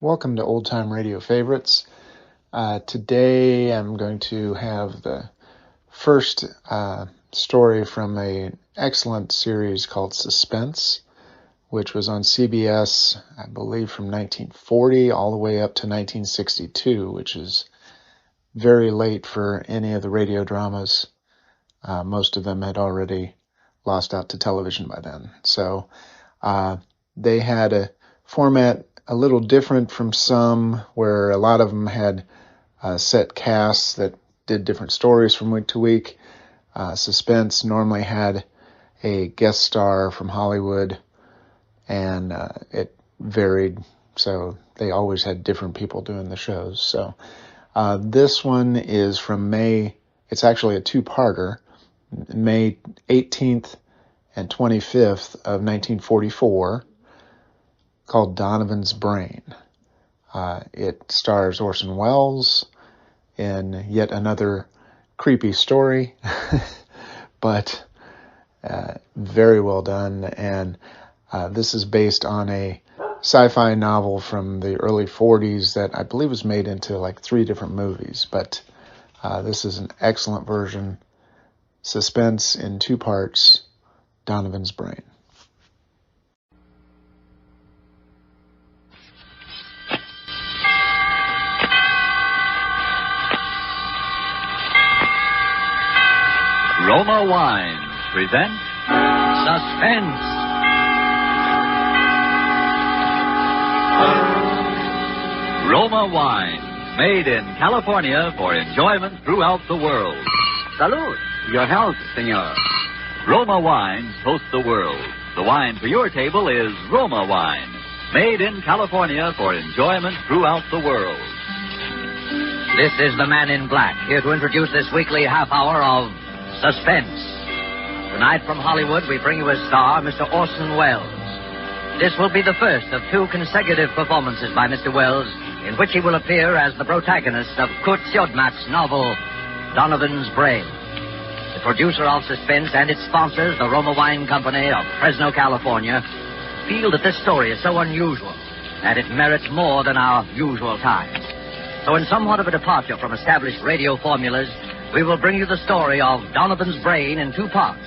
Welcome to Old Time Radio Favorites. Today I'm going to have the first story from an excellent series called Suspense, which was on CBS, I believe, from 1940 all the way up to 1962, which is very late for any of the radio dramas. Most of them had already lost out to television by then. So they had a format a little different from some, where a lot of them had set casts that did different stories from week to week. Suspense normally had a guest star from Hollywood, and it varied, so they always had different people doing the shows. So this one is from May. It's actually a two-parter, May 18th and 25th of 1944, called Donovan's Brain. It stars Orson Welles in yet another creepy story, but very well done. And this is based on a sci-fi novel from the early 40s that I believe was made into like 3 different movies. But this is an excellent version. Suspense in 2 parts, Donovan's Brain. Roma Wines present Suspense. Roma Wines, made in California for enjoyment throughout the world. Salud. Your health, senor. Roma Wines toast the world. The wine for your table is Roma Wine, made in California for enjoyment throughout the world. This is the Man in Black, here to introduce this weekly half hour of Suspense. Tonight from Hollywood, we bring you a star, Mr. Orson Welles. This will be the first of 2 consecutive performances by Mr. Welles, in which he will appear as the protagonist of Kurt Siodmak's novel, Donovan's Brain. The producer of Suspense and its sponsors, the Roma Wine Company of Fresno, California, feel that this story is so unusual that it merits more than our usual time. So in somewhat of a departure from established radio formulas, we will bring you the story of Donovan's Brain in 2 parts.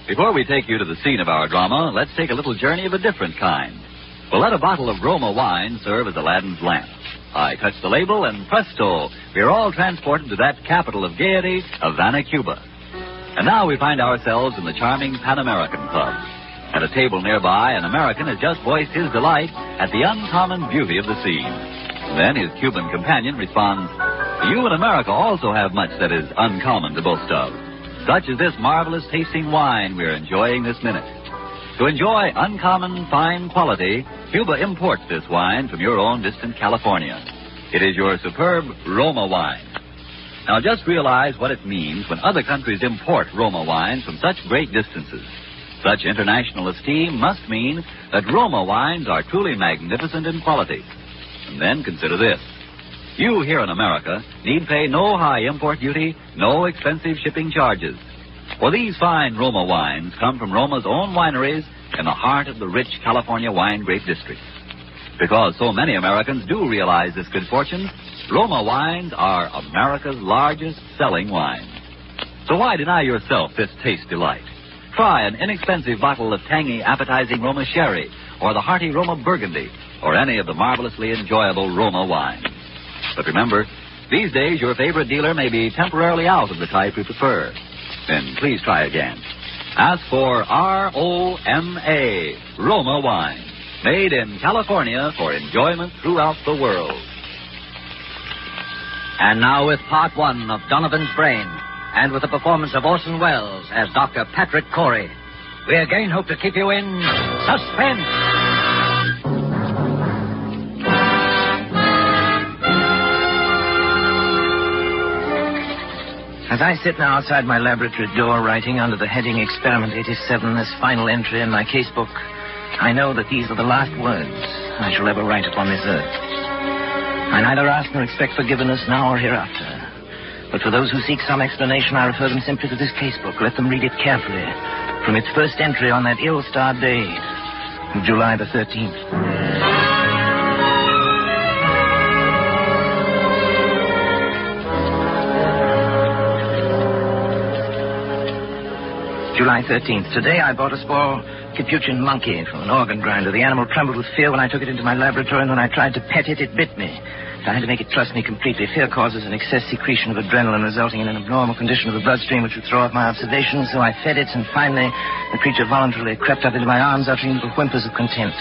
Before we take you to the scene of our drama, let's take a little journey of a different kind. We'll let a bottle of Roma wine serve as Aladdin's lamp. I touch the label, and presto, we are all transported to that capital of gaiety, Havana, Cuba. And now we find ourselves in the charming Pan American Club. At a table nearby, an American has just voiced his delight at the uncommon beauty of the scene. And then his Cuban companion responds, "You in America also have much that is uncommon to boast of, such as this marvelous tasting wine we're enjoying this minute. To enjoy uncommon fine quality, Cuba imports this wine from your own distant California. It is your superb Roma wine. Now just realize what it means when other countries import Roma wines from such great distances. Such international esteem must mean that Roma wines are truly magnificent in quality. And then consider this. You here in America need pay no high import duty, no expensive shipping charges. For these fine Roma wines come from Roma's own wineries in the heart of the rich California wine grape district. Because so many Americans do realize this good fortune, Roma wines are America's largest selling wine. So why deny yourself this taste delight? Try an inexpensive bottle of tangy, appetizing Roma sherry, or the hearty Roma burgundy, or any of the marvelously enjoyable Roma wines. But remember, these days your favorite dealer may be temporarily out of the type you prefer. Then please try again. Ask for R-O-M-A, Roma wine, made in California for enjoyment throughout the world. And now with part 1 of Donovan's Brain, and with the performance of Orson Welles as Dr. Patrick Corey, we again hope to keep you in suspense. As I sit now outside my laboratory door, writing under the heading Experiment 87, this final entry in my casebook, I know that these are the last words I shall ever write upon this earth. I neither ask nor expect forgiveness now or hereafter. But for those who seek some explanation, I refer them simply to this casebook. Let them read it carefully, from its first entry on that ill-starred day, July the 13th. July 13th. Today I bought a small capuchin monkey from an organ grinder. The animal trembled with fear when I took it into my laboratory, and when I tried to pet it, it bit me. I had to make it trust me completely. Fear causes an excess secretion of adrenaline, resulting in an abnormal condition of the bloodstream, which would throw off my observations. So I fed it, and finally the creature voluntarily crept up into my arms, uttering little whimpers of content.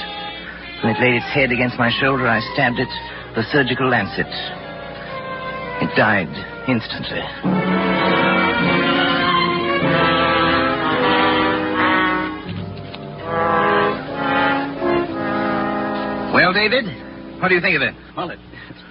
When it laid its head against my shoulder, I stabbed it with a surgical lancet. It died instantly. Well, David, what do you think of it? Well, it's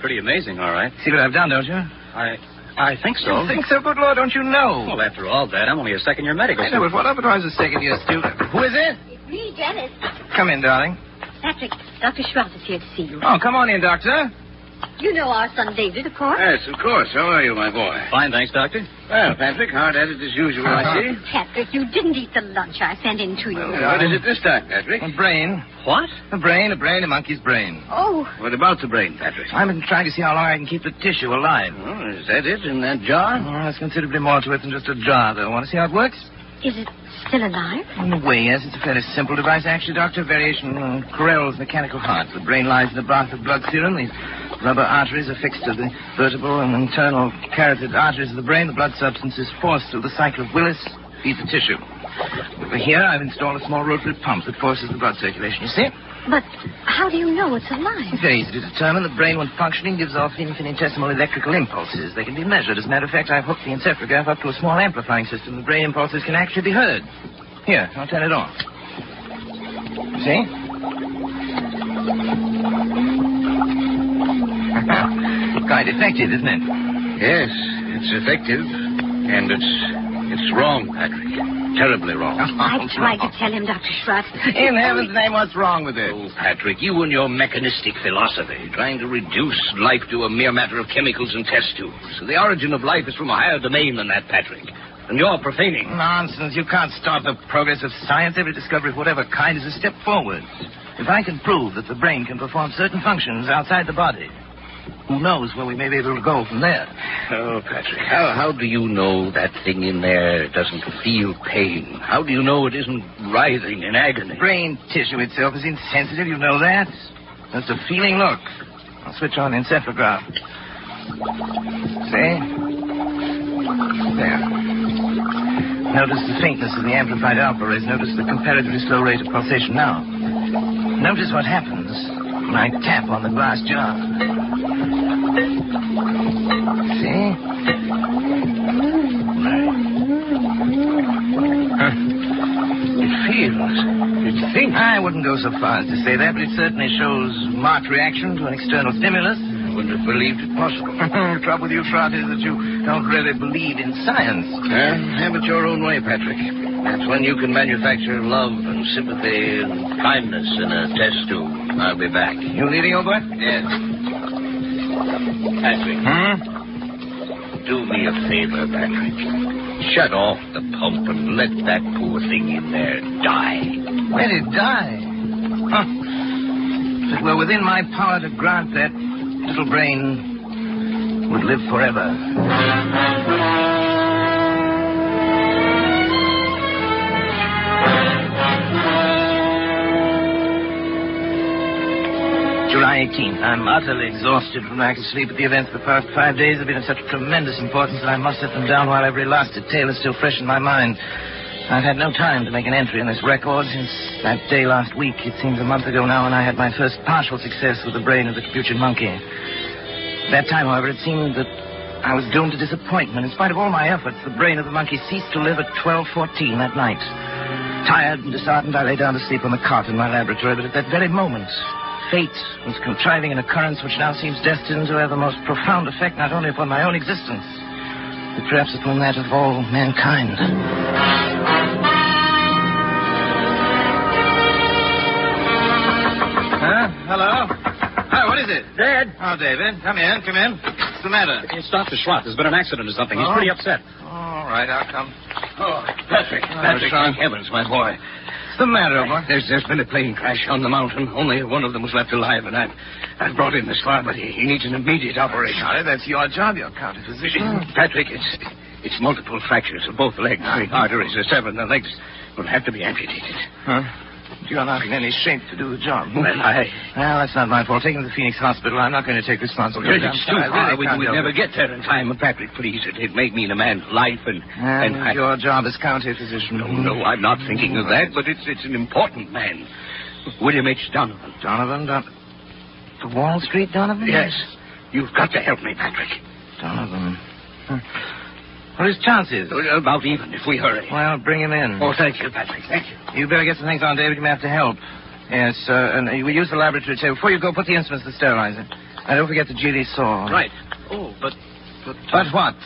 pretty amazing, all right. See what I've done, don't you? I think so. You think so? Good Lord, don't you know? Well, after all that, I'm only a second-year medical I know, but what if I was a second-year student? Who is it? It's me, Janet. Come in, darling. Patrick, Dr. Schwartz is here to see you. Oh, come on in, Doctor. You know our son David, of course. Yes, of course. How are you, my boy? Fine, thanks, Doctor. Well, Patrick, hard at it as usual, I see. Patrick, you didn't eat the lunch I sent in to you. Well, what is it this time, Patrick? A brain. What? A monkey's brain. Oh, What about the brain, Patrick? I've been trying to see how long I can keep the tissue alive. Oh, is that it in that jar? Oh, there's considerably more to it than just a jar, though. Want to see how it works? is it still alive? In a way, yes. It's a fairly simple device, actually, Doctor. Variation on Corell's mechanical heart. The brain lies in the bath of blood serum. These rubber arteries are fixed to the vertebral and internal carotid arteries of the brain. The blood substance is forced through the cycle of Willis, feeds the tissue. Over here, I've installed a small rotary pump that forces the blood circulation, you see? But how do you know it's alive? It's very easy to determine. The brain, when functioning, gives off infinitesimal electrical impulses. They can be measured. As a matter of fact, I've hooked the encephalograph up to a small amplifying system. The brain impulses can actually be heard. Here, I'll turn it on. See? Quite effective, isn't it? Yes, it's effective. And it's wrong, Patrick. Terribly wrong. I tried to tell him, Dr. Schwartz. In heaven's name, what's wrong with it? Oh, Patrick, you and your mechanistic philosophy, trying to reduce life to a mere matter of chemicals and test tubes. The origin of life is from a higher domain than that, Patrick. And you're profaning. Nonsense. You can't stop the progress of science. Every discovery of whatever kind is a step forward. If I can prove that the brain can perform certain functions outside the body, who knows where we may be able to go from there? Oh, Patrick, how do you know that thing in there doesn't feel pain? How do you know it isn't writhing in agony? Brain tissue itself is insensitive, you know that. That's a feeling look. I'll switch on the encephalograph. See? There. Notice the faintness of the amplified alpha rays. Notice the comparatively slow rate of pulsation now. Notice what happens when I tap on the glass jar. See? It thinks. I wouldn't go so far as to say that, but it certainly shows marked reaction to an external stimulus. I wouldn't have believed it possible. The trouble with you, Trot, is that you don't really believe in science. Have it your own way, Patrick. That's when you can manufacture love and sympathy and kindness in a test tube. I'll be back. You leaving, old boy? Yes. Patrick. Do me a favor, Patrick. Shut off the pump and let that poor thing in there die. Let it die? Huh. If it were within my power to grant that, little brain would live forever. July 18th. I'm utterly exhausted from lack of sleep. At the events of the past 5 days have been of such tremendous importance that I must set them down while every last detail is still fresh in my mind. I've had no time to make an entry in this record since that day last week. It seems a month ago now when I had my first partial success with the brain of the capuchin monkey. At that time, however, it seemed that I was doomed to disappointment. In spite of all my efforts, the brain of the monkey ceased to live at 12:14 that night. Tired and disheartened, I lay down to sleep on the cot in my laboratory, but at that very moment, fate was contriving an occurrence which now seems destined to have the most profound effect not only upon my own existence, but perhaps upon that of all mankind. Hello? Hi, what is it? Dad! Oh, David. Come in. What's the matter? It's Dr. Schwartz. There's been an accident or something. He's pretty upset. All right, I'll come. Oh, Patrick. Patrick, thank heavens, my boy. the matter, boy? There's been a plane crash on the mountain. Only one of them was left alive, and I've brought him this far, but he needs an immediate operation. Charlie, that's your job. You're county physician. Patrick, it's multiple fractures of both legs. The arteries are severed, and the legs will have to be amputated. Huh? You're not in any shape to do the job. Well, that's not my fault. Take him to the Phoenix Hospital. I'm not going to take responsibility. It's too far. We'd never get there in time. Patrick, please. It may mean a man's life, and your job as county physician. No, I'm not thinking of that, but it's an important man. William H. Donovan. Donovan? The Wall Street Donovan? Yes. You've got to help me, Patrick. Donovan. What are his chances? About even, if we hurry. Well, bring him in. Oh, thank you, Patrick. Thank you. You better get some things on, David. You may have to help. Yes, and we use the laboratory table. Before you go, put the instruments to sterilize it. And don't forget the GD saw. Right. Oh, but what?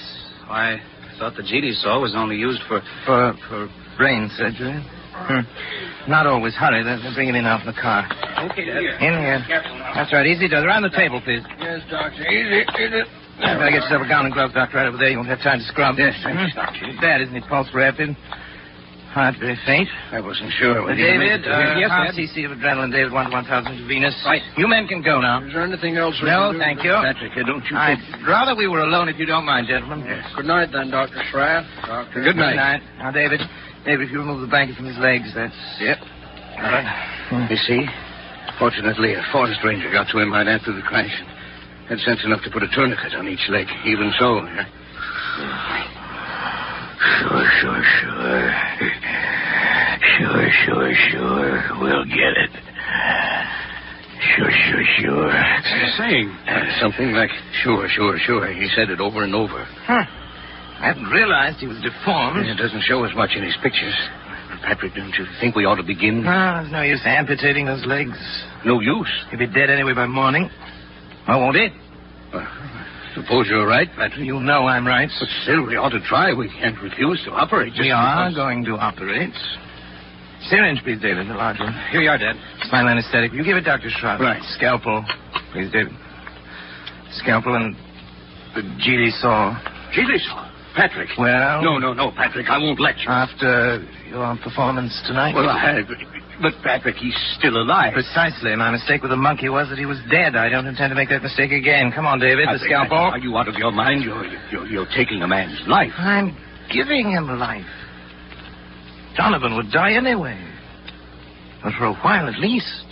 I thought the GD saw was only used for brain surgery. Not always. Hurry. They'll bring him in out in the car. Okay, Dad. In here. That's right. Easy does. Around the table, please. Yes, Doctor. Easy. Better get yourself a gown and gloves, Doctor, right over there. You won't have time to scrub. Yes, thanks, Doctor. Bad, isn't it? Pulse rapid. Heart very faint. I wasn't sure. David, yes, half Dad. cc of adrenaline, David, 1,000 intravenous. Right. You men can go now. Is there anything else we No, can do? thank you. Patrick, don't you I'd rather we were alone if you don't mind, gentlemen. Yes. Good night, then, Dr. Schratt. Doctor. Good night. Good night. Now, David, if you remove the blanket from his legs, that's... Yep. All right. You see? Fortunately, a forest ranger got to him right after the crash. Had sense enough to put a tourniquet on each leg. Even so, yeah. Sure. We'll get it. Sure. What's he saying? Something like sure. He said it over and over. I hadn't realized he was deformed. It doesn't show as much in his pictures. Patrick, don't you think we ought to begin? No, there's no use amputating those legs. No use. He'll be dead anyway by morning. Oh, won't he? Suppose you're right, Patrick. You know I'm right. But still, we ought to try. We can't refuse to operate. We are going to operate. Syringe, please, David, the large one. Here you are, Dad. Spinal anesthetic. You give it Dr. Schratt. Right. Scalpel, please, David. Scalpel and the GD saw. GD saw? Patrick. Well... No, Patrick, I won't let you. After your performance tonight? Well, but Patrick, he's still alive. Precisely. My mistake with the monkey was that he was dead. I don't intend to make that mistake again. Come on, David, the scalpel. Are you out of your mind? You're taking a man's life. I'm giving him life. Donovan would die anyway. But for a while at least,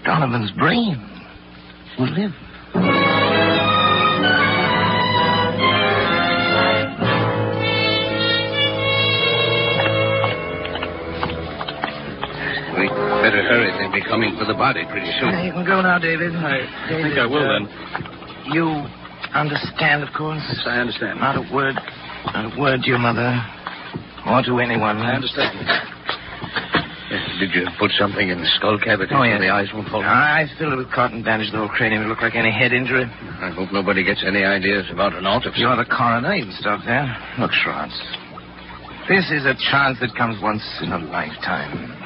Donovan's brain will live. We better hurry. They'll be coming for the body pretty soon. You can go now, David. I think I will, then. You understand, of course? Yes, I understand. Not a word to your mother or to anyone. I understand. Did you put something in the skull cavity Oh, so yes. the eyes won't fall out? I filled it with cotton, bandaged the whole cranium. It looked like any head injury. I hope nobody gets any ideas about an autopsy. You're the coroner. You can stop there. Look, Schratt. This is a chance that comes once in a lifetime.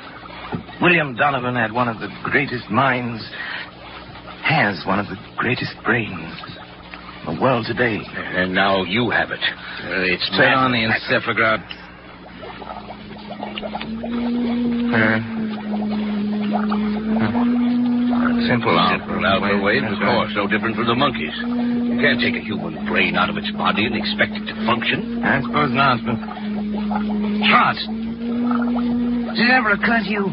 William Donovan had one of the greatest minds, has one of the greatest brains in the world today. And now you have it. It's Turn on the encephalograph. Simple Alpha-wave, of course. No different from the monkeys. You can't take a human brain out of its body and expect it to function. I suppose not, but... Schratt, did it ever occur to you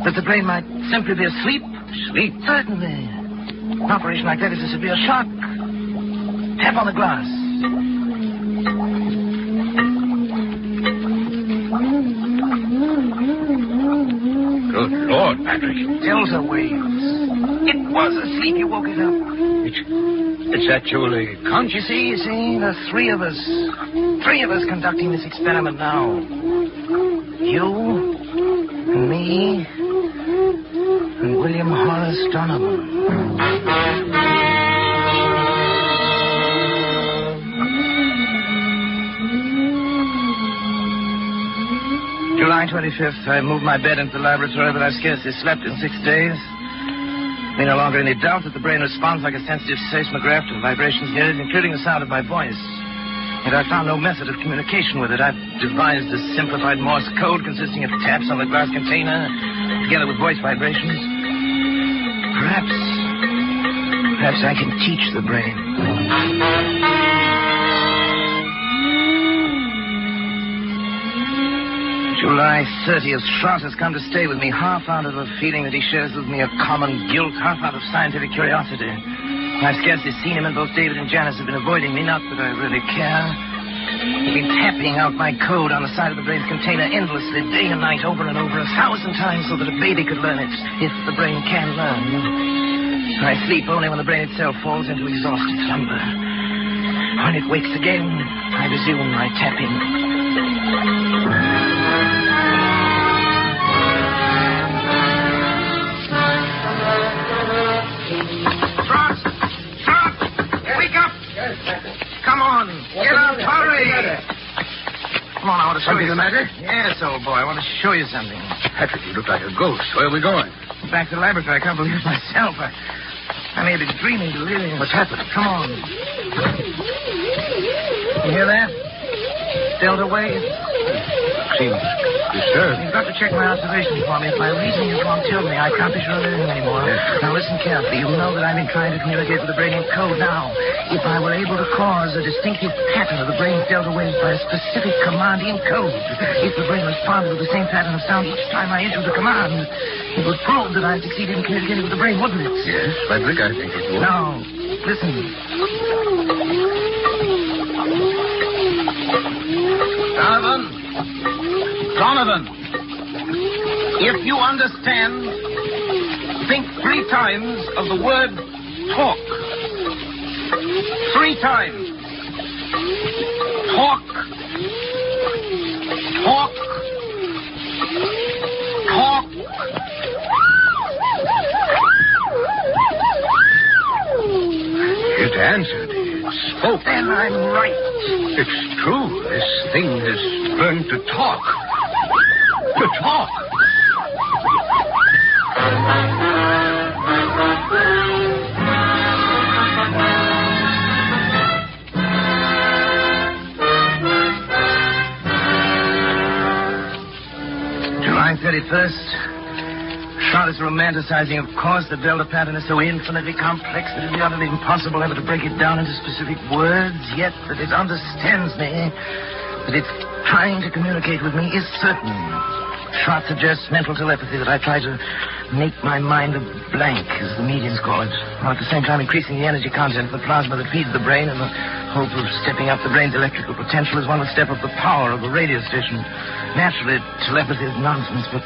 that the brain might simply be asleep? Sleep? Certainly. An operation like that is a severe shock. Tap on the glass. Good Lord, Patrick. Delta waves. It was asleep. You woke it up. It's actually conscious. You see, the three of us. Three of us conducting this experiment now. You, and me, and William Horace Donovan. July 25th, I moved my bed into the laboratory, but I've scarcely slept in 6 days. There's no longer any doubt that the brain responds like a sensitive seismograph to the vibrations near it, including the sound of my voice. Yet I found no method of communication with it. I've devised a simplified Morse code consisting of taps on the glass container, together with voice vibrations. Perhaps I can teach the brain. July 30th. Schrott has come to stay with me, half out of a feeling that he shares with me a common guilt, half out of scientific curiosity. I've scarcely seen him, and both David and Janice have been avoiding me, not that I really care. They've been tapping out my code on the side of the brain's container endlessly, day and night, over and over, 1,000 times, so that a baby could learn it, if the brain can learn. I sleep only when the brain itself falls into exhausted slumber. When it wakes again, I resume my tapping. Come on. Get up, hurry. Come on, I want to show you Something the matter? Yes, old boy, I want to show you something. Patrick, you look like a ghost. Where are we going? Back to the laboratory. I can't believe it myself. I may be dreaming delirium. What's happening? Come on. You hear that? Delta wave. Seems disturbed. You've got to check my observations for me. If my reasoning is wrong, tell me. I can't be sure of anything anymore. Yes. Now listen carefully. You know that I've been trying to communicate with the brain in code. Now, if I were able to cause a distinctive pattern of the brain's delta waves by a specific command in code, if the brain responded with the same pattern of sound each time I issued a command, it would prove that I succeeded in communicating with the brain, wouldn't it? Yes, Frederick, I think it would. Now, listen. Donovan, if you understand, think 3 times of the word talk. 3 times. Talk. Talk. Talk. It answered. It spoke. Then I'm right. It's true. This thing has learned to talk. To talk. July 31st. Schrott is romanticizing, of course. The delta pattern is so infinitely complex that it would be utterly impossible ever to break it down into specific words, yet that it understands me, that it's trying to communicate with me, is certain. Schrott suggests mental telepathy, that I try to make my mind a blank, as the mediums call it, while at the same time increasing the energy content of the plasma that feeds the brain in the hope of stepping up the brain's electrical potential as one would step up the power of a radio station. Naturally, telepathy is nonsense, but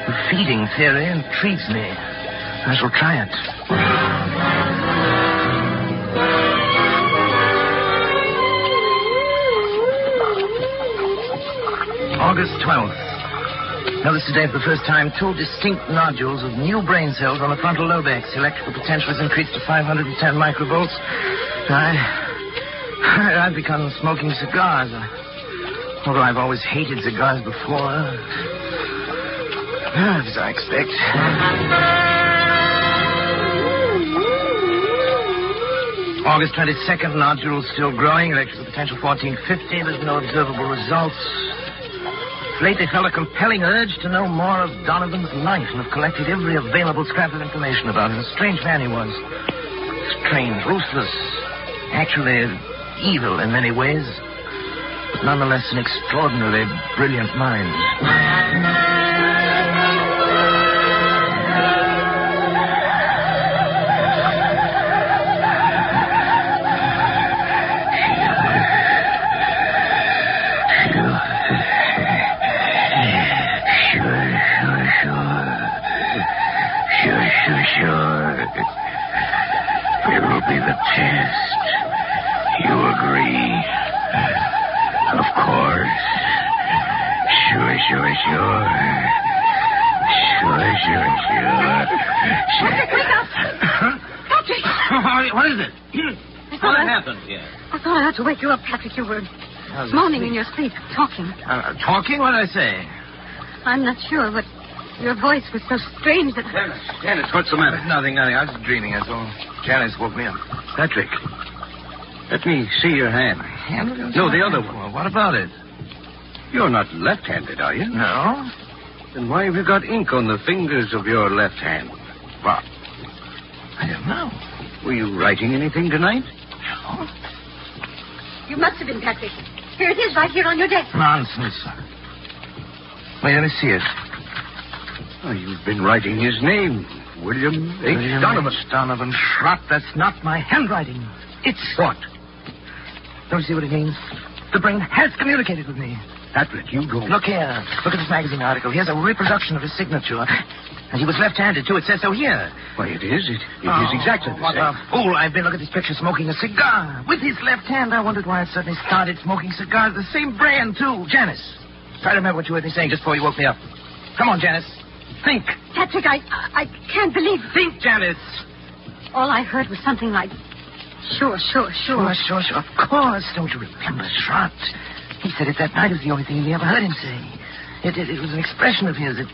the feeding theory intrigues me. I shall try it. August 12th. Notice today for the first time 2 distinct nodules of new brain cells on the frontal lobex. Electrical potential has increased to 510 microvolts. I've begun smoking cigars. Although I've always hated cigars before. As I expect. August 22nd, nodules still growing. Electrical potential 1450. There's no observable results. Lately felt a compelling urge to know more of Donovan's life and have collected every available scrap of information about him. A strange man he was. Strange, ruthless, actually evil in many ways, but nonetheless an extraordinarily brilliant mind. Sure. It will be the test. You agree? Of course. Sure. Patrick, wake up! Patrick! What is it? What happened here? I thought I had to wake you up, Patrick. You were moaning in your sleep, talking. Talking? What did I say? I'm not sure, but your voice was so strange that... Janice, what's the matter? Nothing. I was dreaming, that's all. Janice woke me up. Patrick, let me see your hand. handle? No, the other one. Well, what about it? You're not left-handed, are you? No. Then why have you got ink on the fingers of your left hand? Well, I don't know. Were you writing anything tonight? No. You must have been, Patrick. Here it is, right here on your desk. Nonsense. Wait, let me see it. Oh, you've been writing his name. William H. Donovan. H. Donovan. Schrott, that's not my handwriting. It's What? Don't you see what it means? The brain has communicated with me. Patrick, you don't... Look here. Look at this magazine article. Here's a reproduction of his signature. And he was left-handed, too. It says so here. Why, it is. It is exactly the What same. a fool I've been. Look at this picture smoking a cigar. With his left hand. I wondered why I suddenly started smoking cigars. The same brand, too. Janice. Try to remember what you heard me saying just before you woke me up. Come on, Janice. Think. Patrick, I can't believe... Think, Janice. All I heard was something like... Sure. Sure. Of course. Don't you remember, Schrott? He said it that night. It was the only thing we ever heard him say. It was an expression of his. It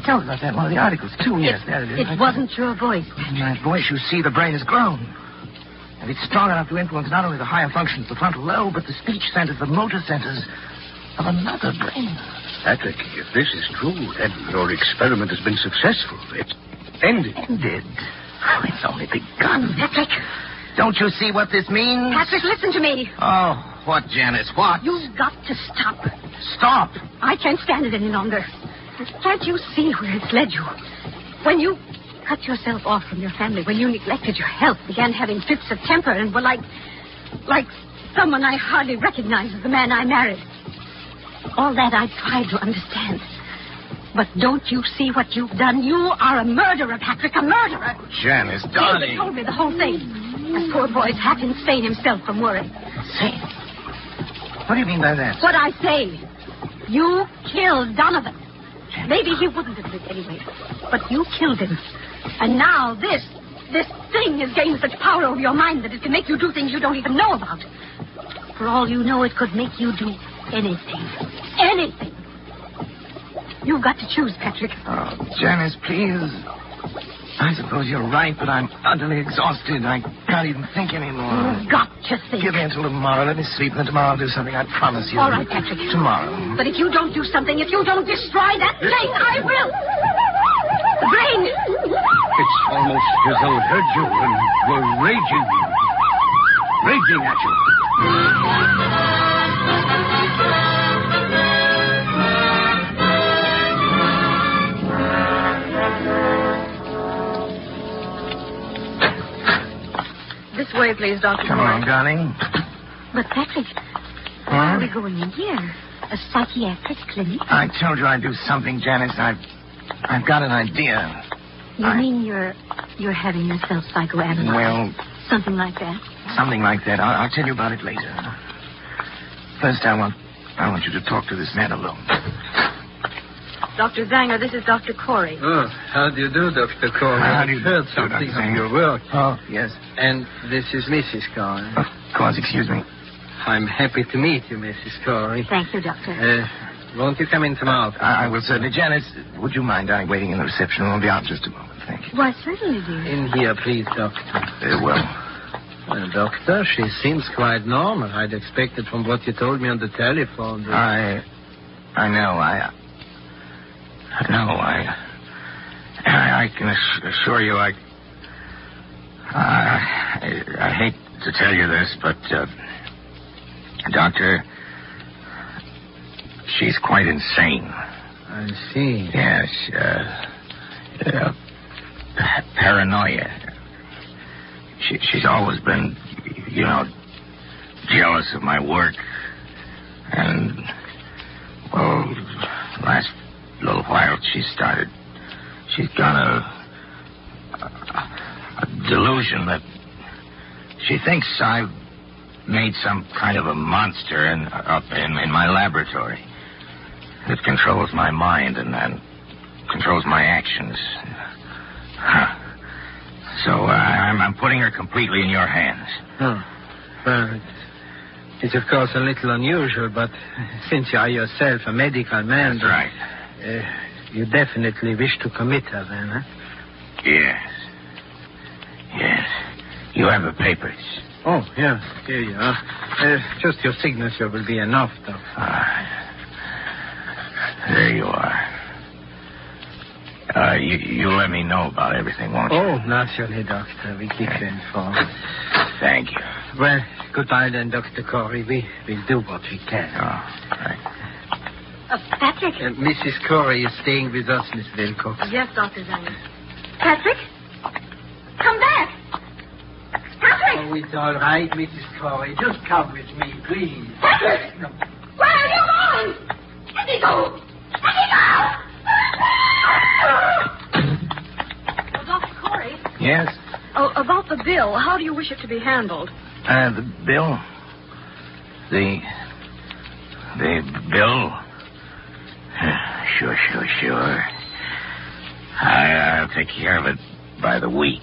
tells about that in one of the articles, too. Yes, there it is. It wasn't your voice. In my voice, you see, the brain has grown. And it's strong enough to influence not only the higher functions of the frontal lobe, but the speech centers, the motor centers of another brain. Patrick, if this is true, then your experiment has been successful. It's ended. Ended? Oh, it's only begun. Patrick. Don't you see what this means? Patrick, listen to me. Oh, what, Janice? What? You've got to stop. Stop. I can't stand it any longer. Can't you see where it's led you? When you cut yourself off from your family, when you neglected your health, began having fits of temper, and were like someone I hardly recognize as the man I married. All that I tried to understand. But don't you see what you've done? You are a murderer, Patrick, a murderer. Janice, David darling. told me the whole thing. That poor boy's half insane himself from worry. Say, what do you mean by that? What I say. You killed Donovan. Maybe he wouldn't have lived anyway. But you killed him. And now this thing has gained such power over your mind that it can make you do things you don't even know about. For all you know, it could make you do anything. Anything. You've got to choose, Patrick. Oh, Janice, please. I suppose you're right, but I'm utterly exhausted. I can't even think anymore. You've got to think. Give me until tomorrow. Let me sleep, and then tomorrow I'll do something. I promise you. All right, Patrick. Tomorrow. But if you don't do something, if you don't destroy that thing, I will. The brain. It's almost as though it heard you and were raging at you. This way, please, Dr. Come on, darling. But, Patrick, why are we going in here? A psychiatric clinic? I told you I'd do something, Janice. I've got an idea. You mean you're having yourself psychoanalyzed? Well, something like that? Something like that. I'll tell you about it later. First, I want you to talk to this man alone. Dr. Zanger, this is Dr. Corey. Oh, how do you do, Dr. Corey? How do you I've heard do, something Dr. of Zanger? your work. Oh, yes. And this is Mrs. Corey. Of course, excuse me. I'm happy to meet you, Mrs. Corey. Thank you, Doctor. Won't you come in tomorrow? I will certainly. Janice, would you mind, darling, waiting in the reception room? I'll be out just a moment. Thank you. Why, certainly, dear. In here, please, Doctor. Very well. Well, Doctor, she seems quite normal. I'd expected from what you told me on the telephone. I know. I can assure you, I hate to tell you this, but, Doctor, she's quite insane. I see. Yes, paranoia. She's always been, jealous of my work. And, well, last little while she's got a delusion that she thinks I've made some kind of a monster up in my laboratory that controls my mind and then controls my actions. So I'm putting her completely in your hands. Oh, well, it's of course a little unusual, but since you are yourself a medical man... That's right. You definitely wish to commit her then, huh? Yes. You have the papers. Oh, yeah. Here you are. Just your signature will be enough, though. There you are. You let me know about everything, won't you? Oh, naturally, Doctor. We keep you informed. Thank you. Well, goodbye then, Dr. Corey. We'll do what we can. Oh, right. Patrick? Mrs. Corey is staying with us, Miss Wilcox. Yes, Dr. Zane. Patrick? Come back! Patrick! Oh, it's all right, Mrs. Corey. Just come with me, please. Patrick! No. Where are you going? Let me go! Let me go! Well, Dr. Corey? Yes? Oh, about the bill, how do you wish it to be handled? The bill? The bill? Sure. I'll take care of it by the week.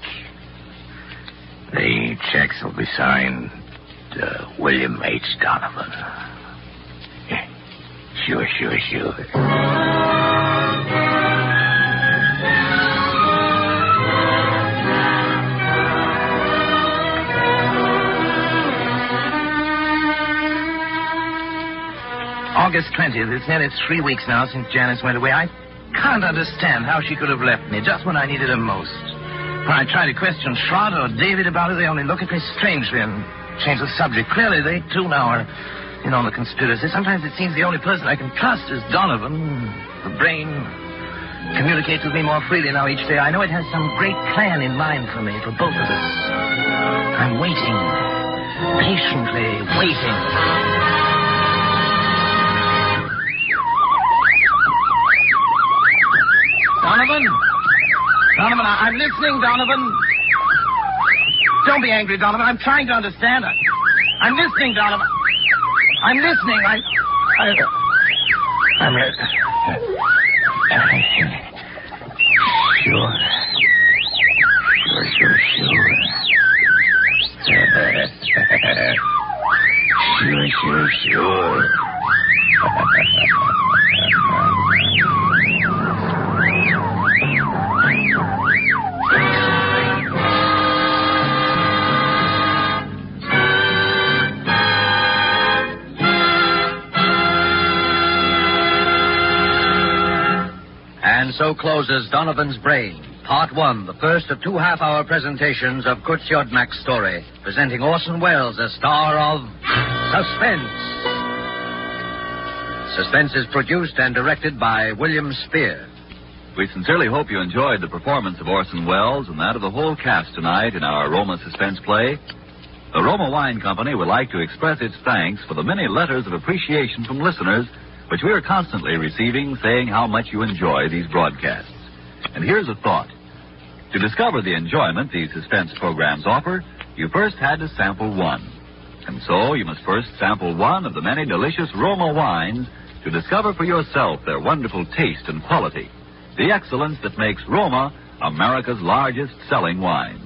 The checks will be signed William H. Donovan. Sure. August 20th. It's nearly 3 weeks now since Janice went away. I can't understand how she could have left me just when I needed her most. When I try to question Schrott or David about it, they only look at me strangely and change the subject. Clearly, they, too, now are in on the conspiracy. Sometimes it seems the only person I can trust is Donovan. The brain communicates with me more freely now each day. I know it has some great plan in mind for me, for both of us. I'm waiting, patiently waiting. Donovan, I'm listening, Donovan. Don't be angry, Donovan. I'm trying to understand. I'm listening, Donovan. I'm listening. I'm ready. Sure. And so closes Donovan's Brain, Part 1, the first of 2 half-hour presentations of Kurt Siodmak's story, presenting Orson Welles as star of Suspense. Suspense is produced and directed by William Spear. We sincerely hope you enjoyed the performance of Orson Welles and that of the whole cast tonight in our Roma Suspense play. The Roma Wine Company would like to express its thanks for the many letters of appreciation from listeners which we are constantly receiving, saying how much you enjoy these broadcasts. And here's a thought. To discover the enjoyment these suspense programs offer, you first had to sample one. And so you must first sample one of the many delicious Roma wines to discover for yourself their wonderful taste and quality, the excellence that makes Roma America's largest selling wines.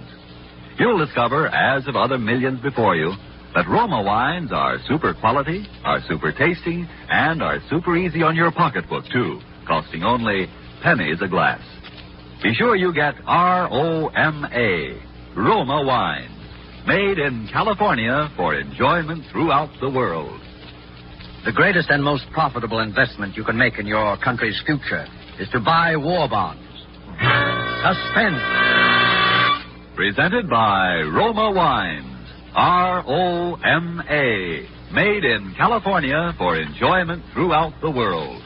You'll discover, as of other millions before you, that Roma wines are super quality, are super tasty, and are super easy on your pocketbook, too, costing only pennies a glass. Be sure you get R-O-M-A, Roma wines, made in California for enjoyment throughout the world. The greatest and most profitable investment you can make in your country's future is to buy war bonds. Suspense. Presented by Roma Wines, R-O-M-A, made in California for enjoyment throughout the world.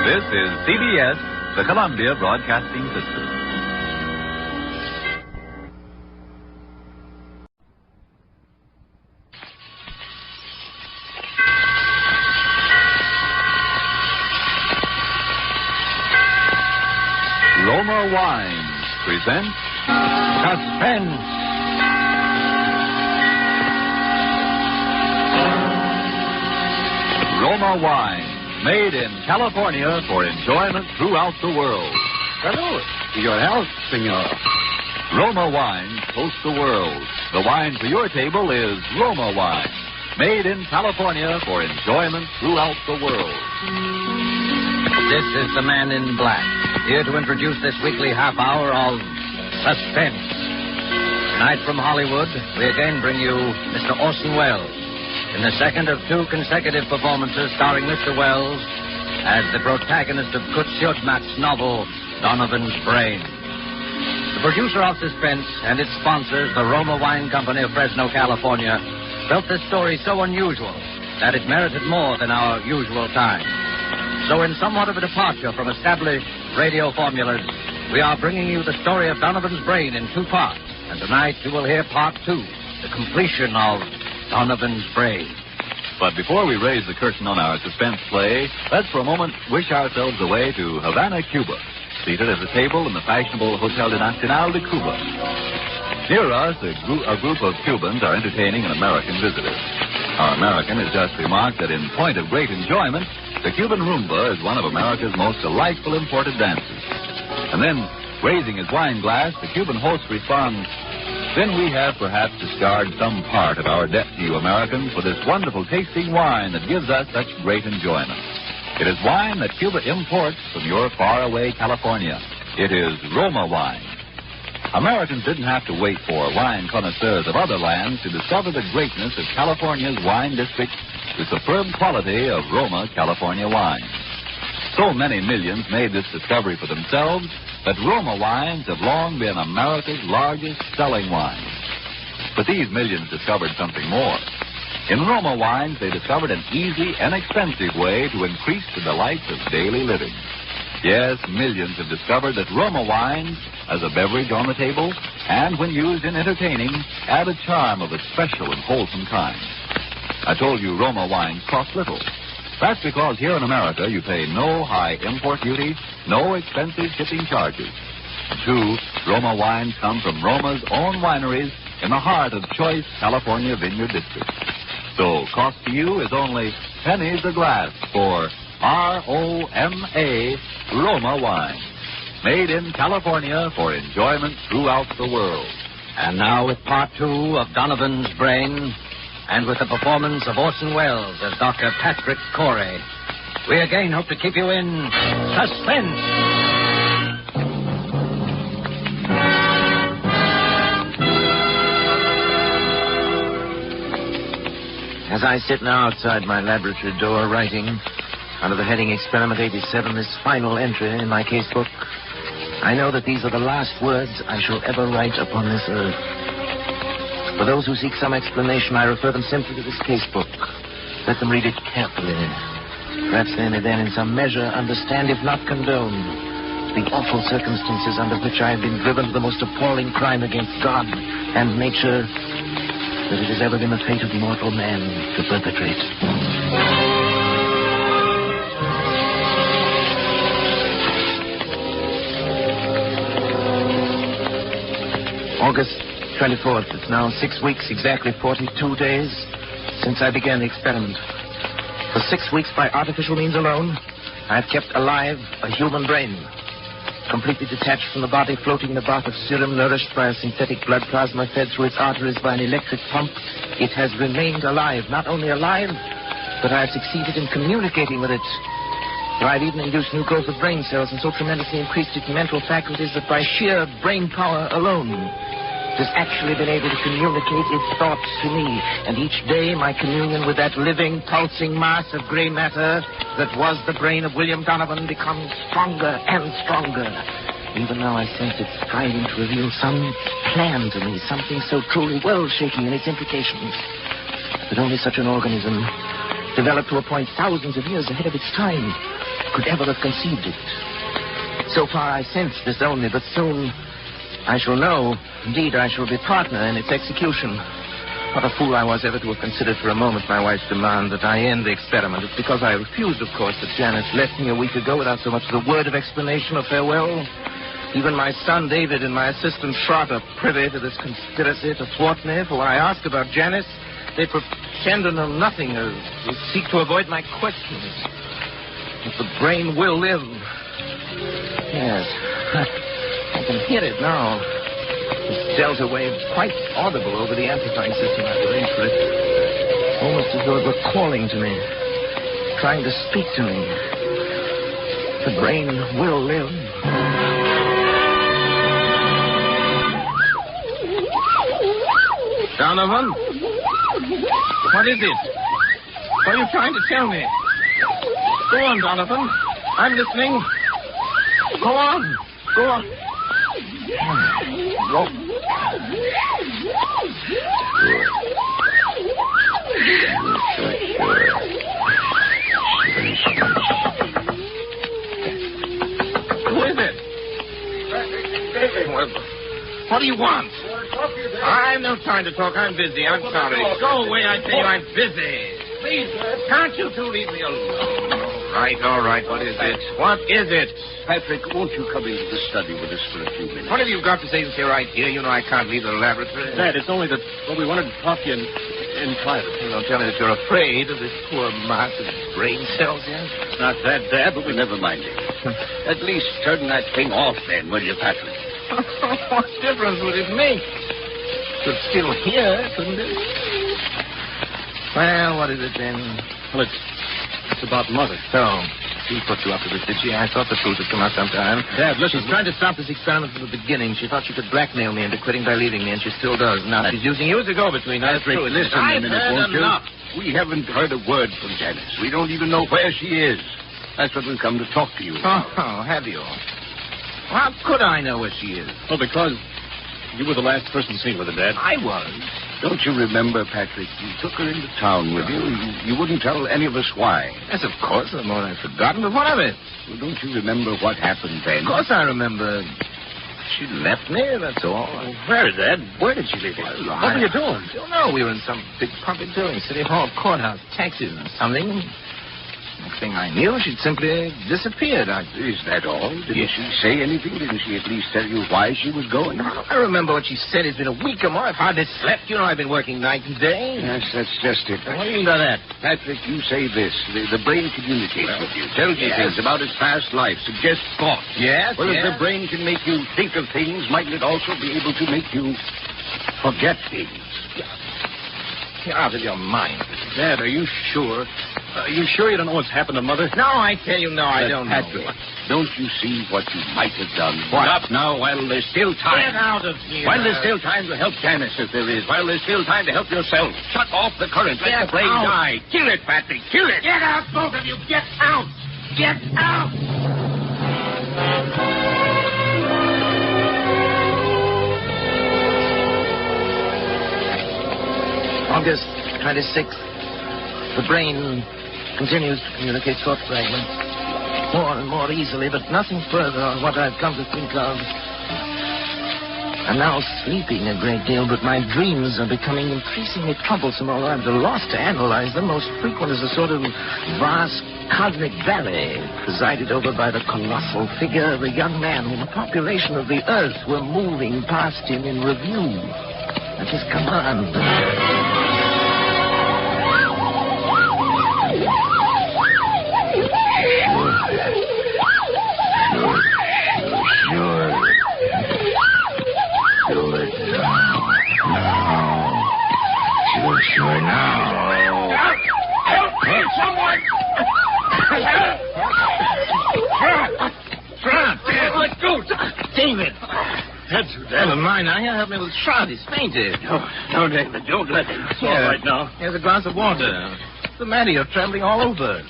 This is CBS, the Columbia Broadcasting System. Roma Wines present Suspense. Roma Wines, made in California for enjoyment throughout the world. Salud. Your health, senor. Roma Wines toast the world. The wine for your table is Roma Wine, made in California for enjoyment throughout the world. This is the Man in Black, here to introduce this weekly half hour of Suspense. Tonight from Hollywood, we again bring you Mr. Orson Welles in the second of two consecutive performances starring Mr. Welles as the protagonist of Kurt Siodmak's novel, Donovan's Brain. The producer of Suspense and its sponsors, the Roma Wine Company of Fresno, California, felt this story so unusual that it merited more than our usual time. So in somewhat of a departure from established radio formulas, we are bringing you the story of Donovan's Brain in two parts. And tonight you will hear part two, the completion of Donovan's Brain. But before we raise the curtain on our suspense play, let's for a moment wish ourselves away to Havana, Cuba, seated at a table in the fashionable Hotel de Nacional de Cuba. Near us, a group of Cubans are entertaining an American visitor. Our American has just remarked that in point of great enjoyment, the Cuban rumba is one of America's most delightful imported dances. And then, raising his wine glass, the Cuban host responds, "Then we have perhaps discarded some part of our debt to you Americans for this wonderful tasting wine that gives us such great enjoyment. It is wine that Cuba imports from your faraway California. It is Roma wine." Americans didn't have to wait for wine connoisseurs of other lands to discover the greatness of California's wine district, the superb quality of Roma California wine. So many millions made this discovery for themselves that Roma wines have long been America's largest selling wines. But these millions discovered something more. In Roma wines, they discovered an easy and expensive way to increase the delights of daily living. Yes, millions have discovered that Roma wines, as a beverage on the table, and when used in entertaining, add a charm of a special and wholesome kind. I told you Roma wines cost little. That's because here in America you pay no high import duty, no expensive shipping charges. Two, Roma wines come from Roma's own wineries in the heart of choice California vineyard districts. So cost to you is only pennies a glass for R-O-M-A Roma wine, made in California for enjoyment throughout the world. And now with part two of Donovan's Brain, and with the performance of Orson Welles as Dr. Patrick Corey, we again hope to keep you in suspense. As I sit now outside my laboratory door writing, under the heading Experiment 87, this final entry in my casebook, I know that these are the last words I shall ever write upon this earth. For those who seek some explanation, I refer them simply to this casebook. Let them read it carefully. Perhaps they may then in some measure understand, if not condone, the awful circumstances under which I have been driven to the most appalling crime against God and nature that it has ever been the fate of mortal man to perpetrate. August 24th. It's now 6 weeks, exactly 42 days, since I began the experiment. For 6 weeks, by artificial means alone, I have kept alive a human brain, completely detached from the body, floating in a bath of serum, nourished by a synthetic blood plasma fed through its arteries by an electric pump. It has remained alive. Not only alive, but I have succeeded in communicating with it. So I've even induced new growth of brain cells and so tremendously increased its mental faculties that by sheer brain power alone, it has actually been able to communicate its thoughts to me. And each day, my communion with that living, pulsing mass of gray matter that was the brain of William Donovan becomes stronger and stronger. Even now, I sense it striving to reveal some plan to me, something so truly world-shaking in its implications that only such an organism, developed to a point thousands of years ahead of its time, could ever have conceived it. So far, I sense this only, but soon I shall know. Indeed, I shall be partner in its execution. What a fool I was ever to have considered for a moment my wife's demand that I end the experiment. It's because I refused, of course, that Janice left me a week ago without so much as a word of explanation or farewell. Even my son David and my assistant Schrott are privy to this conspiracy to thwart me, for when I ask about Janice, they pretend to know nothing or seek to avoid my questions. But the brain will live. Yes. I can hear it now. This delta wave quite audible over the amplifying system I've arranged for it. Almost as though it were calling to me. Trying to speak to me. The brain will live. Donovan? What is it? What are you trying to tell me? Go on, Donovan. I'm listening. Go on. Go on. Go. Who is it? What do you want? I have no time to talk. I'm busy. I'm sorry. Go away, I tell you. I'm busy. Please, can't you two leave me alone? All right. What is it? What is it? Patrick, won't you come into the study with us for a few minutes? What have you got to say to right here? You know I can't leave the laboratory. Dad, it's only that we wanted to talk to you in private. You don't tell me that you're afraid of this poor mass of brain cells yet? It's not that, Dad, but Never mind it. At least turn that thing off then, will you, Patrick? What difference would it make? Could still hear, couldn't it? Well, what is it then? Well, it's about Mother. So, she put you up to this, did she? I thought the truth would come out sometime. Dad, listen. She's trying to stop this experiment from the beginning. She thought she could blackmail me into quitting by leaving me, and she still does. Now she's using you as a go-between. That's true. Listen a minute, won't you? We haven't heard a word from Janice. We don't even know where she is. That's what we've come to talk to you about. Oh, have you? Well, how could I know where she is? Well, because you were the last person seen with her, Dad. I was. Don't you remember, Patrick? You took her into town with you. You wouldn't tell any of us why. Yes, of course. The more I've forgotten, but what of it? Well, don't you remember what happened then? Of course I remember. She left me, that's all. Where, Dad? Where did she leave you? Well, What were you doing? I don't know. We were in some big public building, City Hall, courthouse, taxis, or something. Next thing I knew, she'd simply disappeared. Is that all? Didn't she say anything? Didn't she at least tell you why she was going? I remember what she said. It's been a week or more. I've hardly slept. You know, I've been working night and day. Yes, that's just it. What do you mean by that? Patrick, you say this. The brain communicates with you. Tells you things about its past life. Suggests thoughts. Yes, Well, if the brain can make you think of things, mightn't it also be able to make you forget things? You're out of your mind. Dad, are you sure? Are you sure you don't know what's happened to Mother? No, I tell you, no, I don't Patrick, know. don't you see what you might have done? What? Stop now while there's still time. Get out of here. While there's still time to help Janice, if there is. While there's still time to help yourself. Shut off the current. Let the brain die. Kill it, Patrick. Kill it. Get out, both of you. Get out. Get out. August 26th. The brain continues to communicate thought fragments more and more easily, but nothing further on what I've come to think of. I'm now sleeping a great deal, but my dreams are becoming increasingly troublesome, although I'm at a loss to analyze them. Most frequent is a sort of vast cosmic valley presided over by the colossal figure of a young man whom the population of the Earth were moving past him in review at his command. Sure now. Help me, someone! Trot! Let go! David! That's Never mind now. Here, help me with Trot. He's fainted. No, David, don't let him. all right now. Here's a glass of water. What's the matter? You're trembling all over.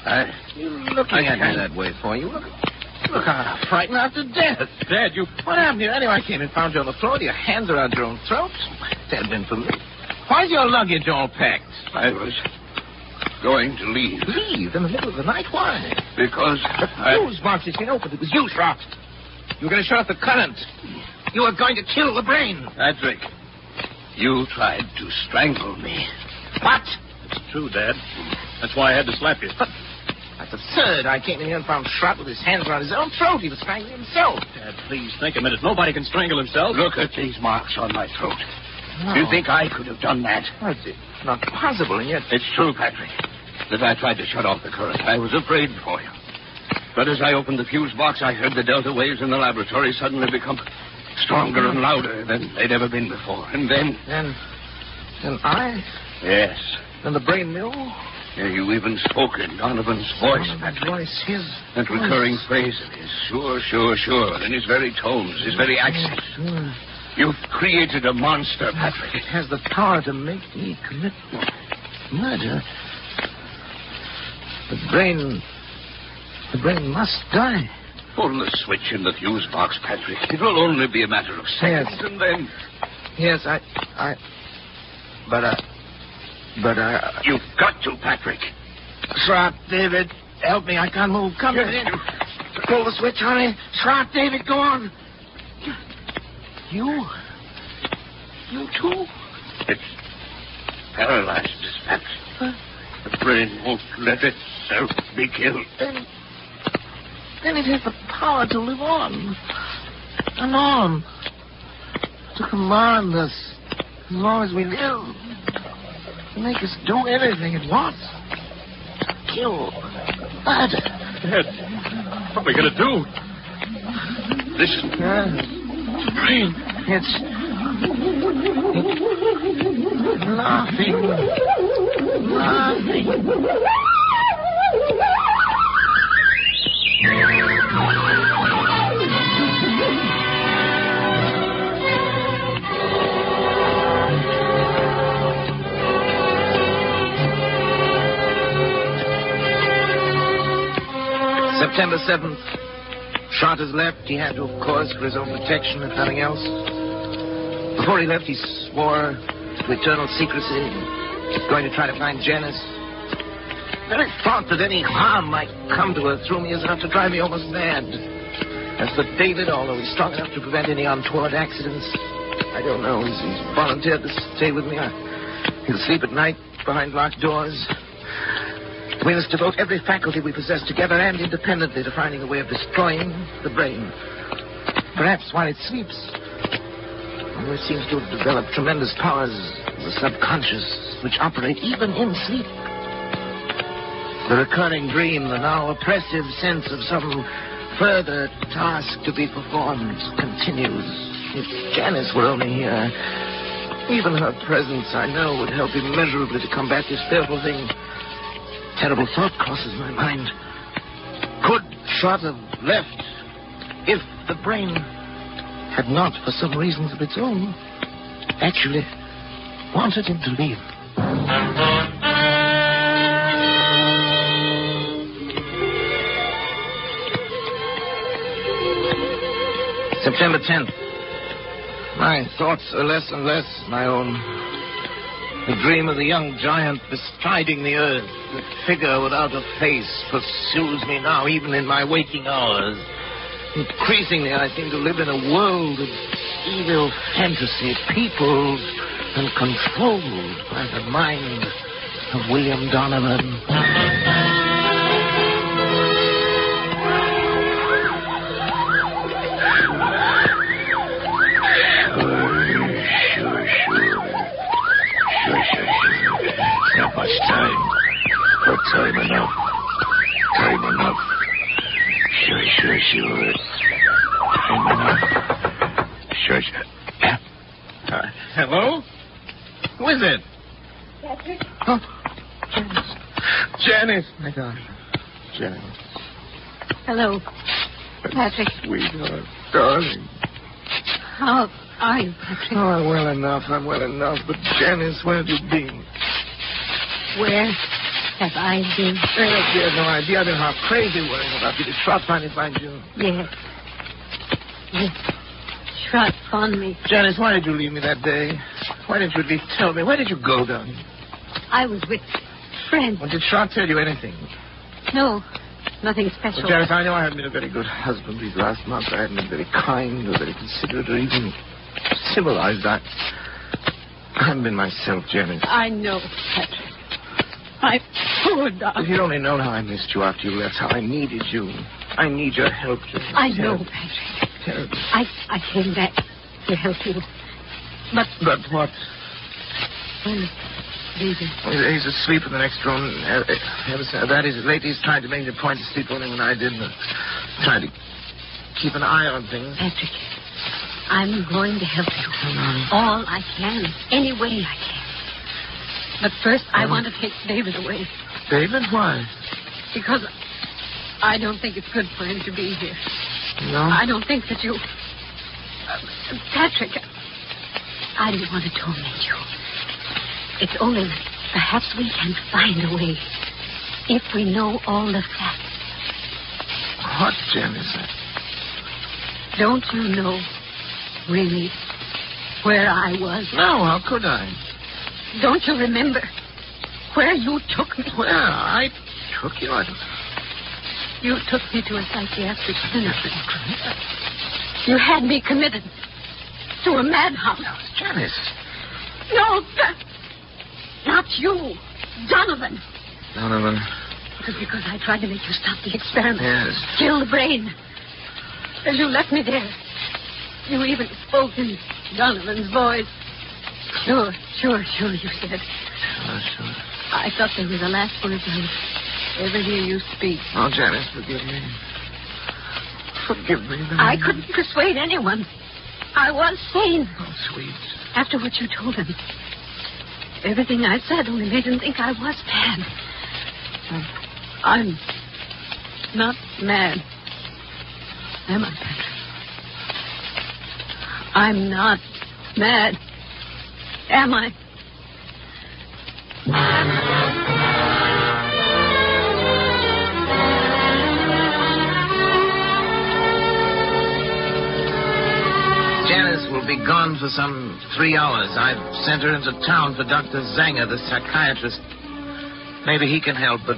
You're looking at me that way for you. Look how frightened out to death. Dad, you... What happened here? Anyway, I came and found you on the floor with your hands around your own throat. That had been for me. Why's your luggage all packed? I was going to leave. Leave in the middle of the night? Why? Because Whose box has been opened? It was you, Trot. You were going to shut off the current. You were going to kill the brain. Patrick, you tried to strangle me. What? It's true, Dad. That's why I had to slap you. But that's absurd. I came in here and found Trot with his hands around his own throat. He was strangling himself. Dad, please think a minute. Nobody can strangle himself. Look at these marks on my throat. No. Do you think I could have done that? Well, it's not possible, and yet... It's true, Patrick, that I tried to shut off the current. I was afraid for you. But as I opened the fuse box, I heard the delta waves in the laboratory suddenly become stronger and louder than they'd ever been before. And then... And I? Yes. And the brain mill? Yeah, you even spoke in Donovan's voice. That voice, his That recurring phrase of his. Sure. And his very tones, his very accent. Sure. You've created a monster, Patrick. It has the power to make me commit murder. The brain must die. Pull the switch in the fuse box, Patrick. It will only be a matter of seconds, Yes. and then... Yes, But You've got to, Patrick. Shrot, David, help me. I can't move. Come in. Pull the switch, honey. Shrot, David, go on. You too? It's paralyzed, Patrick. Huh? The brain won't let itself be killed. Then it has the power to live on. And on. To command us as long as we live. To make us do anything it wants. To kill. Murder. Ed, what are we going to do? Listen. Brain. It's laughing. September 7th. Shrot has left. He had to, of course, for his own protection, if nothing else. Before he left, he swore to eternal secrecy. He's going to try to find Janice. The very thought that any harm might come to her through me is enough to drive me almost mad. As for David, although he's strong enough to prevent any untoward accidents, I don't know. He's volunteered to stay with me. He'll sleep at night behind locked doors. We must devote every faculty we possess together and independently to finding a way of destroying the brain. Perhaps while it sleeps. It seems to have developed tremendous powers of the subconscious which operate even in sleep. The recurring dream, the now oppressive sense of some further task to be performed continues. If Janice were only here, even her presence, I know, would help immeasurably to combat this fearful thing. Terrible thought crosses my mind. Could Shrot have left if the brain had not, for some reasons of its own, actually wanted him to leave? September 10th. My thoughts are less and less my own. The dream of the young giant bestriding the earth, the figure without a face, pursues me now, even in my waking hours. Increasingly, I seem to live in a world of evil fantasy, peopled and controlled by the mind of William Donovan. Not much time. But time enough. Sure. Time enough. Sure. Hello? Who is it? Patrick? Oh, Janice. My God. Janice. Hello, Patrick. Sweetheart. Darling. How are you, Patrick? Oh, I'm well enough. But Janice, where have you been? Where have I been? You have no idea. I've been half crazy worrying about you. Did Shrot finally find you? Yes. Shrot found me. Janice, why did you leave me that day? Why didn't you at least tell me? Where did you go, darling? I was with friends. Well, did Shrot tell you anything? No, nothing special. Well, Janice, I know I haven't been a very good husband these last months. I haven't been very kind or very considerate or even civilized. I haven't been myself, Janice. I know, Patrick. My poor darling. If you'd only known how I missed you after you left, how I needed you. I need your help, Janice. I know, Patrick. Help. I came back to help you. But what? David? He's asleep in the next room. That is, lately he's tried to make it a point to sleep only when I didn't. Trying to keep an eye on things. Patrick, I'm going to help you. All I can. Any way I can. But first, I want to take David away. David? Why? Because I don't think it's good for him to be here. No? I don't think that you... Patrick, I didn't want to torment you. It's only that perhaps we can find a way if we know all the facts. What, Jen, is that? Don't you know, really, where I was? No, how could I? Don't you remember where you took me? Where I took you? You took me to a psychiatric clinic. You had me committed to a madhouse. Janice. No, not you. Donovan. Donovan. It was because I tried to make you stop the experiment. Yes. Kill the brain. As you left me there, you even spoke in Donovan's voice. Sure, you said. Sure. I thought they were the last words I would ever hear you speak. Oh, Janice, forgive me. Forgive me. I couldn't persuade anyone. I was sane. Oh, sweet. After what you told him. Everything I said only made him think I was mad. I'm not mad. Am I, Patrick? I'm not mad. Am I? Janice will be gone for some 3 hours. I've sent her into town for Dr. Zanger, the psychiatrist. Maybe he can help, but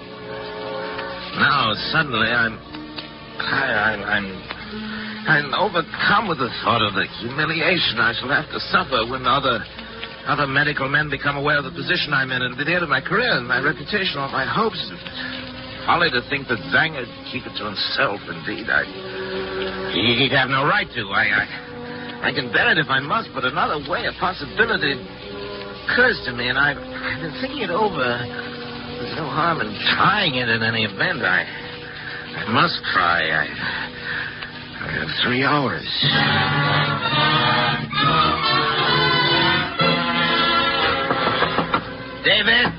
now suddenly I'm overcome with the thought of the humiliation I shall have to suffer when other medical men become aware of the position I'm in. It'll be the end of my career and my reputation, all my hopes. Folly to think that Zanger would keep it to himself. Indeed, he'd have no right to. I can bear it if I must, but another way, a possibility occurs to me, and I've been thinking it over. There's no harm in trying it in any event. I must try. I have 3 hours. David?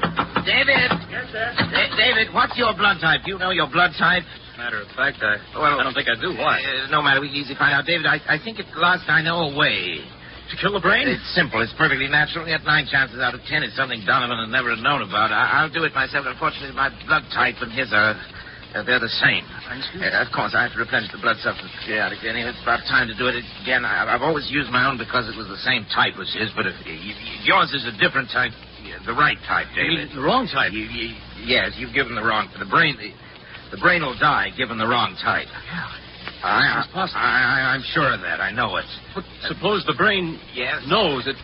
Yes, sir? David, what's your blood type? Do you know your blood type? Matter of fact, I don't think I do. Why? No matter. We can easily find out. David, I think at last I know a way. To kill the brain? It's simple. It's perfectly natural. Yet 9 chances out of 10 it's something Donovan had never known about. I'll do it myself. Unfortunately, my blood type and his are... they're the same. Of course, I have to replenish the blood substance periodically. Anyway, it's about time to do it again. I've always used my own because it was the same type as his, but if yours is a different type, the right type, David. The wrong type? Yes, you've given the wrong... The brain will die given the wrong type. Yeah. It's possible. I'm sure of that. I know it. But suppose the brain knows. It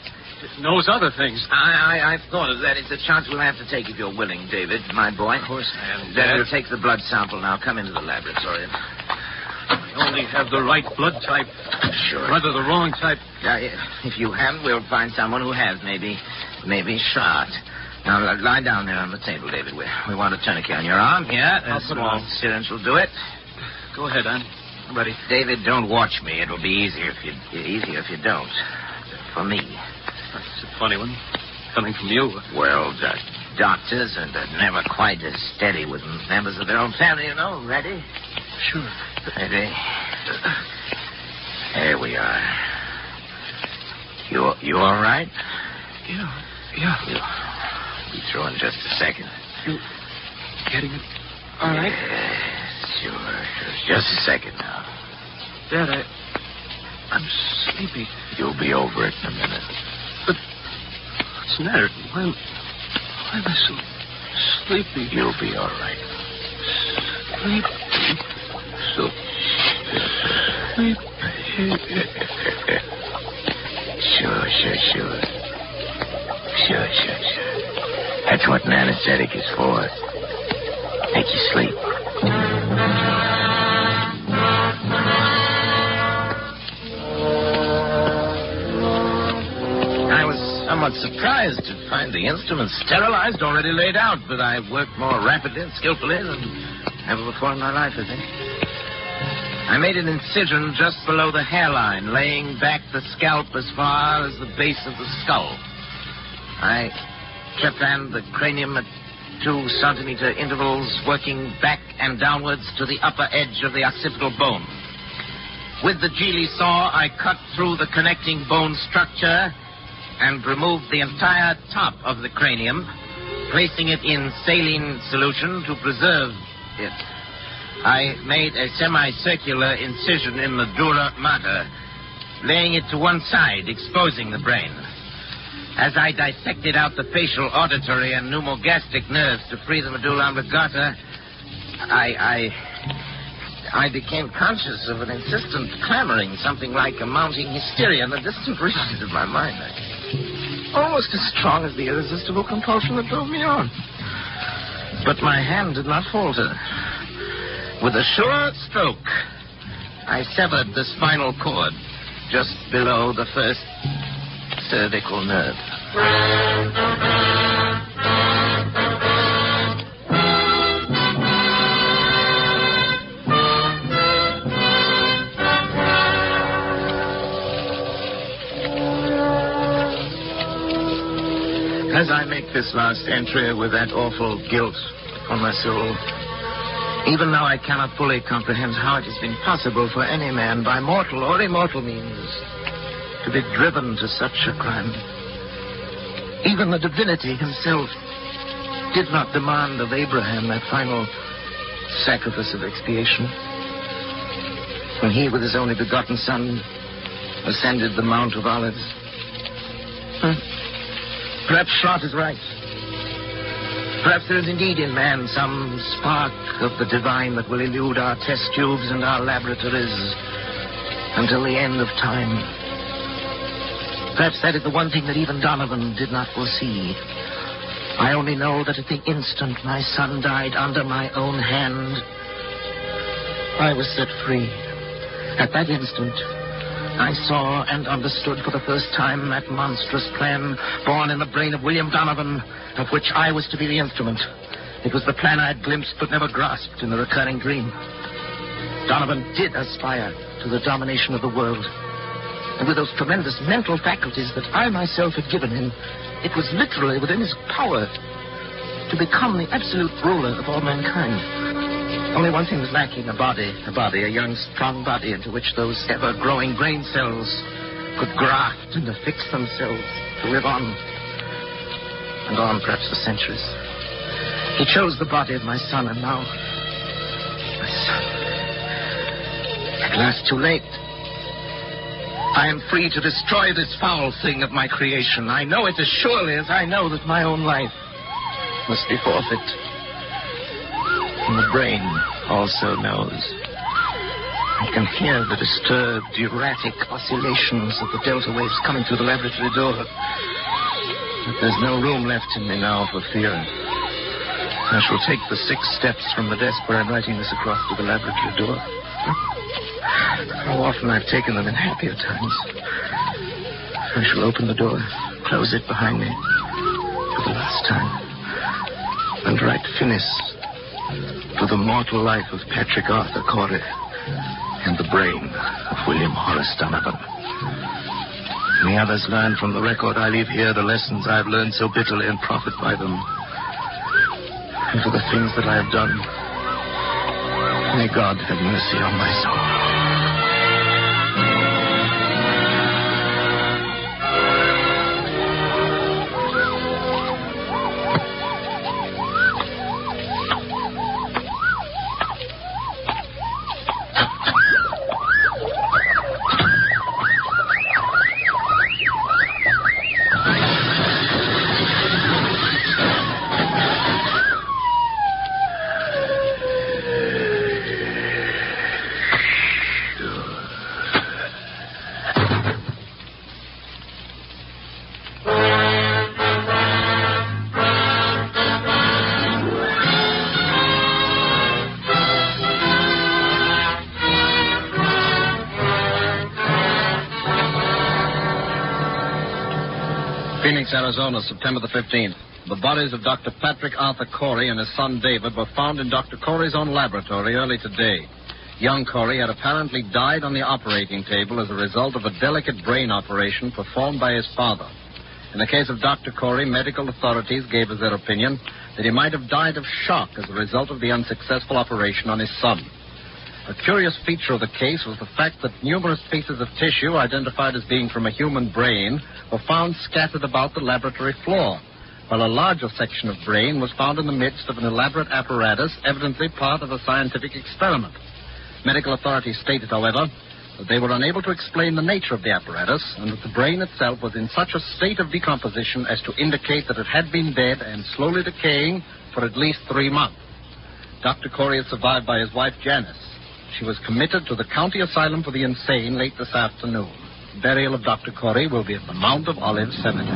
knows other things. I've thought of that. It's a chance we'll have to take if you're willing, David, my boy. Of course I am. Then we'll take the blood sample now. Come into the laboratory. I only have the right blood type. Sure. Rather the wrong type. If you haven't, we'll find someone who has. Maybe shot. Now, lie down there on the table, David. We want a tourniquet on your arm here. A small syringe will do it. Go ahead, I'm ready. David, don't watch me. It'll be easier if you don't. For me. That's a funny one. Coming from you. Well, doctors are never quite as steady with members of their own family, you know. Ready? Sure. Ready? There we are. You all right? Yeah. Be through in just a second. You getting it all right? Yes, sure. Just a second now. Dad, I'm sleepy. You'll be over it in a minute. But what's the matter? Why am I so sleepy? You'll be all right. Sleepy? So sleepy. Sure. That's what an anesthetic is for. Make you sleep. I was somewhat surprised to find the instruments sterilized, already laid out, but I worked more rapidly and skillfully than ever before in my life, I think. I made an incision just below the hairline, laying back the scalp as far as the base of the skull. I trepanned the cranium at 2-centimeter intervals, working back and downwards to the upper edge of the occipital bone. With the Geely saw, I cut through the connecting bone structure and removed the entire top of the cranium, placing it in saline solution to preserve it. I made a semicircular incision in the dura mater, laying it to one side, exposing the brain. As I dissected out the facial, auditory, and pneumogastric nerves to free the medulla oblongata, I became conscious of an insistent clamoring, something like a mounting hysteria in the distant regions of my mind. Almost as strong as the irresistible compulsion that drove me on. But my hand did not falter. With a sure stroke, I severed the spinal cord just below the first cervical nerve. As I make this last entry with that awful guilt on my soul, even now I cannot fully comprehend how it has been possible for any man, by mortal or immortal means, to be driven to such a crime. Even the divinity himself did not demand of Abraham that final sacrifice of expiation when he, with his only begotten son, ascended the Mount of Olives. Perhaps Schlott is right. Perhaps there is indeed in man some spark of the divine that will elude our test tubes and our laboratories until the end of time. Perhaps that is the one thing that even Donovan did not foresee. I only know that at the instant my son died under my own hand, I was set free. At that instant, I saw and understood for the first time that monstrous plan born in the brain of William Donovan, of which I was to be the instrument. It was the plan I had glimpsed but never grasped in the recurring dream. Donovan did aspire to the domination of the world. And with those tremendous mental faculties that I myself had given him, it was literally within his power to become the absolute ruler of all mankind. Only one thing was lacking, a body, a young, strong body into which those ever-growing brain cells could graft and affix themselves to live on. And on, perhaps, for centuries. He chose the body of my son, and now... my son... At last, too late. I am free to destroy this foul thing of my creation. I know it as surely as I know that my own life must be forfeit. And the brain also knows. I can hear the disturbed, erratic oscillations of the delta waves coming through the laboratory door. But there's no room left in me now for fear. I shall take the 6 steps from the desk where I'm writing this across to the laboratory door. How often I've taken them in happier times. I shall open the door, close it behind me for the last time, and write finis to the mortal life of Patrick Arthur Corey and the brain of William Horace Donovan. May others learn from the record I leave here the lessons I've learned so bitterly and profit by them. And for the things that I have done, may God have mercy on my soul. Phoenix, Arizona, September the 15th. The bodies of Dr. Patrick Arthur Corey and his son David were found in Dr. Corey's own laboratory early today. Young Corey had apparently died on the operating table as a result of a delicate brain operation performed by his father. In the case of Dr. Corey, medical authorities gave as their opinion that he might have died of shock as a result of the unsuccessful operation on his son. A curious feature of the case was the fact that numerous pieces of tissue identified as being from a human brain were found scattered about the laboratory floor, while a larger section of brain was found in the midst of an elaborate apparatus, evidently part of a scientific experiment. Medical authorities stated, however, that they were unable to explain the nature of the apparatus and that the brain itself was in such a state of decomposition as to indicate that it had been dead and slowly decaying for at least 3 months. Dr. Corey is survived by his wife, Janice. She was committed to the County Asylum for the Insane late this afternoon. Burial of Dr. Corey will be at the Mount of Olives Cemetery.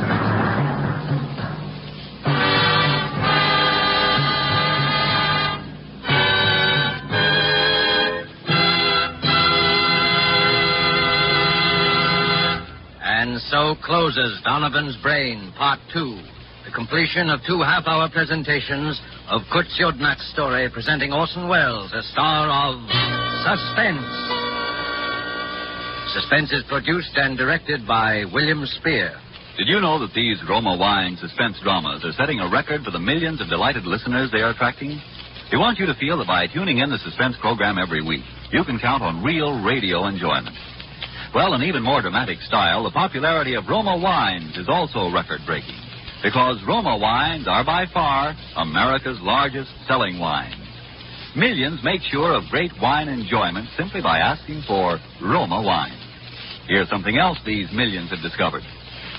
And so closes Donovan's Brain, Part 2. The completion of 2 half-hour presentations of Kurt Siodmak's story presenting Orson Welles as star of Suspense. Suspense is produced and directed by William Spear. Did you know that these Roma Wine suspense dramas are setting a record for the millions of delighted listeners they are attracting? We want you to feel that by tuning in the Suspense program every week, you can count on real radio enjoyment. Well, in even more dramatic style, the popularity of Roma Wines is also record-breaking, because Roma Wines are by far America's largest selling wines. Millions make sure of great wine enjoyment simply by asking for Roma Wine. Here's something else these millions have discovered.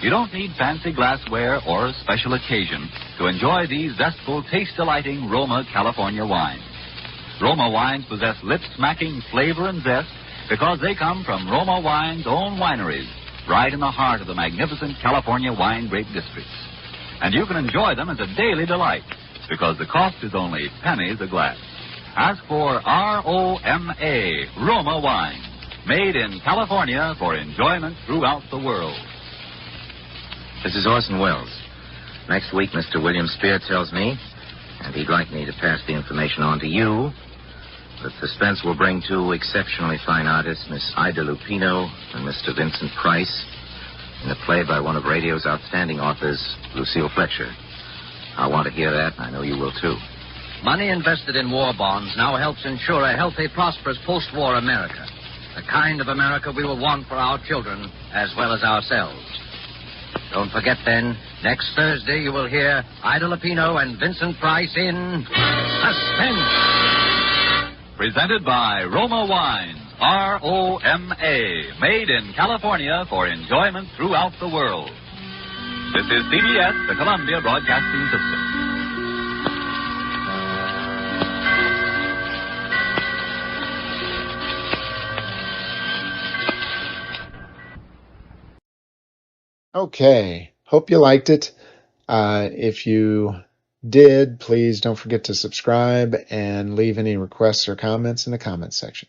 You don't need fancy glassware or a special occasion to enjoy these zestful, taste-delighting Roma California wines. Roma Wines possess lip-smacking flavor and zest because they come from Roma Wine's own wineries, right in the heart of the magnificent California wine grape districts. And you can enjoy them as a daily delight, because the cost is only pennies a glass. Ask for R-O-M-A, Roma Wine, made in California for enjoyment throughout the world. This is Orson Welles. Next week, Mr. William Spear tells me, and he'd like me to pass the information on to you, that Suspense will bring 2 exceptionally fine artists, Miss Ida Lupino and Mr. Vincent Price, in a play by one of radio's outstanding authors, Lucille Fletcher. I want to hear that, and I know you will, too. Money invested in war bonds now helps ensure a healthy, prosperous post-war America. The kind of America we will want for our children as well as ourselves. Don't forget, then, next Thursday you will hear Ida Lupino and Vincent Price in Suspense. Presented by Roma Wines, R-O-M-A, made in California for enjoyment throughout the world. This is CBS, the Columbia Broadcasting System. Okay, hope you liked it. If you did, please don't forget to subscribe and leave any requests or comments in the comments section.